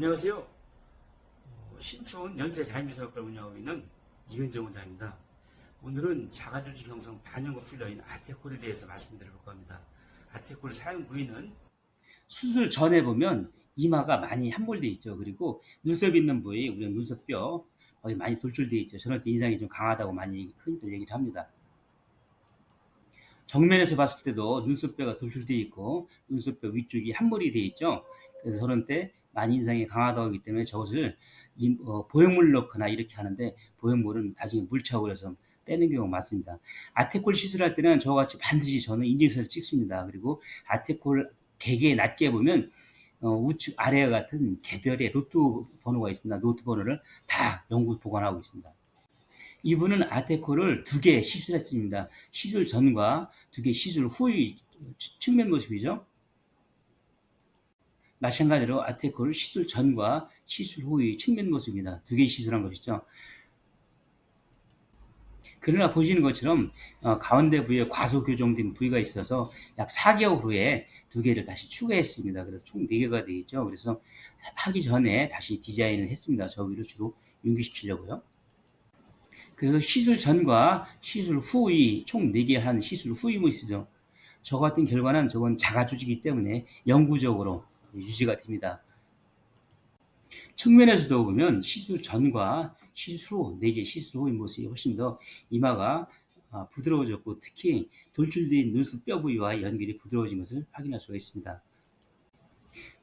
안녕하세요. 신촌 연세 자연미술학과를 운영하고 있는 이은정 원장입니다. 오늘은 자가조직 형성 반영구 필러인 아테콜에 대해서 말씀드려볼까 합니다. 아테콜 사용 부위는 수술 전에 보면 이마가 많이 함몰되어 있죠. 그리고 눈썹 있는 부위, 우리는 눈썹뼈 거기 많이 돌출되어 있죠. 저는 인상이 좀 강하다고 많이 흔히들 얘기를 합니다. 정면에서 봤을 때도 눈썹뼈가 돌출되어 있고 눈썹뼈 위쪽이 함몰이 되어 있죠. 그래서 저런 때 많이 인상이 강하다고 하기 때문에 저것을 보형물 넣거나 이렇게 하는데 보형물은 나중에 물차고 해서 빼는 경우가 많습니다. 아테콜 시술할 때는 저와 같이 반드시 저는 인증서를 찍습니다. 그리고 아테콜 되게 낮게 보면 우측 아래와 같은 개별의 로트 번호가 있습니다. 노트 번호를 다 연구 보관하고 있습니다. 이분은 아테콜을 2개 시술했습니다. 시술 전과 2개 시술 후의 측면 모습이죠. 마찬가지로 아테콜 시술 전과 시술 후의 측면 모습입니다. 2개 시술한 것이죠. 그러나 보시는 것처럼 가운데 부위에 과소교정된 부위가 있어서 약 4개월 후에 2개를 다시 추가했습니다. 그래서 총 4개가 되겠죠. 그래서 하기 전에 다시 디자인을 했습니다. 저 위로 주로 윤기시키려고요. 그래서 시술 전과 시술 후의 총 4개 한 시술 후의 모습이죠. 저 같은 결과는 저건 자가조직이기 때문에 영구적으로 유지가 됩니다. 측면에서도 보면 시술 전과 시술 후 4개 시술 후의 모습이 훨씬 더 이마가 부드러워졌고 특히 돌출된 눈썹 뼈 부위와 연결이 부드러워진 것을 확인할 수가 있습니다.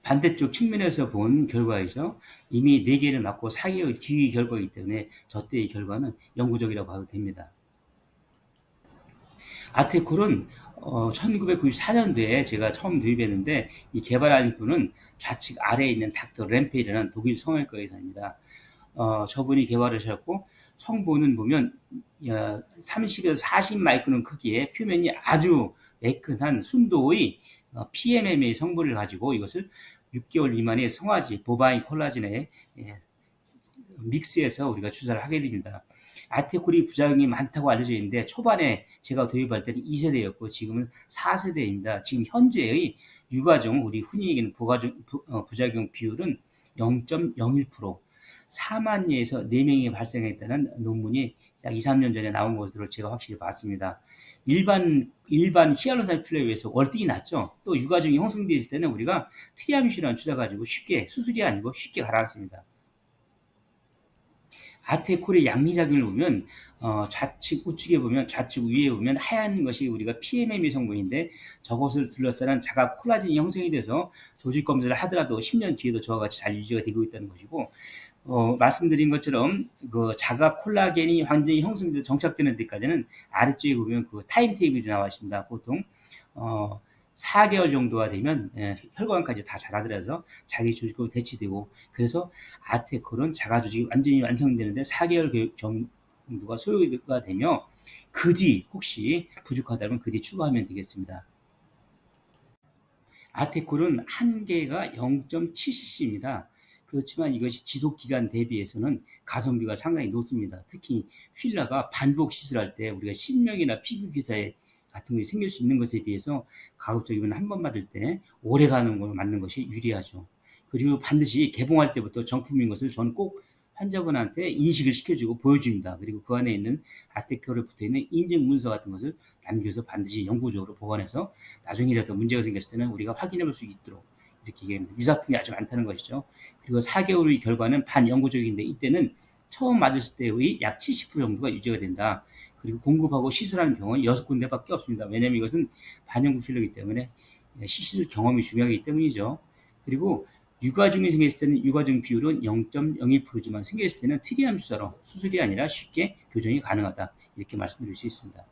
반대쪽 측면에서 본 결과이죠. 이미 4개를 맞고 4개의 뒤의 결과이기 때문에 저 때의 결과는 영구적이라고 봐도 됩니다. 아테콜은 1994년도에 제가 처음 도입했는데 이 개발하신 분은 좌측 아래에 있는 닥터 램페이라는 독일 성형외과 의사입니다. 저분이 개발하셨고 성분은 보면 30에서 40 마이크론 크기의 표면이 아주 매끈한 순도의 PMMA 성분을 가지고 이것을 6개월 미만의 송아지 보바인 콜라겐에 믹스해서 우리가 주사를 하게 됩니다. 아테콜이 부작용이 많다고 알려져 있는데 초반에 제가 도입할 때는 2세대였고 지금은 4세대입니다. 지금 현재의 유가종, 우리 흔히 얘기하는 부작용 비율은 0.01%, 4만 녀에서 4명이 발생했다는 논문이 약 2, 3년 전에 나온 것으로 제가 확실히 봤습니다. 일반 히알루론산 필러에 비해서 월등히 낮죠. 또 유가종이 형성되었을 때는 우리가 트리아미시라는 주사 가지고 쉽게 수술이 아니고 쉽게 가라앉습니다. 아테콜의 양리작용을 보면 좌측 우측에 보면 좌측 위에 보면 하얀 것이 우리가 PMMA 성분인데 저것을 둘러싸는 자가 콜라겐이 형성이 돼서 조직 검사를 하더라도 10년 뒤에도 저와 같이 잘 유지가 되고 있다는 것이고 말씀드린 것처럼 그 자가 콜라겐이 완전히 형성돼서 정착되는 데까지는 아래쪽에 보면 그 타임 테이블이 나와 있습니다. 보통 4개월 정도가 되면 혈관까지 다 자라들어서 자기 조직으로 대치되고 그래서 아테콜은 자가조직이 완전히 완성되는데 4개월 정도가 소요가 되며 그 뒤 혹시 부족하다면 그 뒤 추가하면 되겠습니다. 아테콜은 한계가 0.7cc입니다. 그렇지만 이것이 지속기간 대비해서는 가성비가 상당히 높습니다. 특히 필러가 반복 시술할 때 우리가 신명이나 피부 기사에 같은 것이 생길 수 있는 것에 비해서 가급적이면 한 번 맞을 때 오래 가는 걸 맞는 것이 유리하죠. 그리고 반드시 개봉할 때부터 정품인 것을 저는 꼭 환자분한테 인식을 시켜주고 보여줍니다. 그리고 그 안에 있는 아테콜에 붙어있는 인증 문서 같은 것을 남겨서 반드시 영구적으로 보관해서 나중이라도 문제가 생겼을 때는 우리가 확인해 볼 수 있도록 이렇게 얘기합니다. 유사품이 아주 많다는 것이죠. 그리고 4개월의 결과는 반영구적인데 이때는 처음 맞았을 때의 약 70% 정도가 유지가 된다. 그리고 공급하고 시술하는 경우는 6군데밖에 없습니다. 왜냐하면 이것은 반영구 필러이기 때문에 시술 경험이 중요하기 때문이죠. 그리고 유가종이 생겼을 때는 유가종 비율은 0.01%지만 생겼을 때는 트리암 주사로 수술이 아니라 쉽게 교정이 가능하다. 이렇게 말씀드릴 수 있습니다.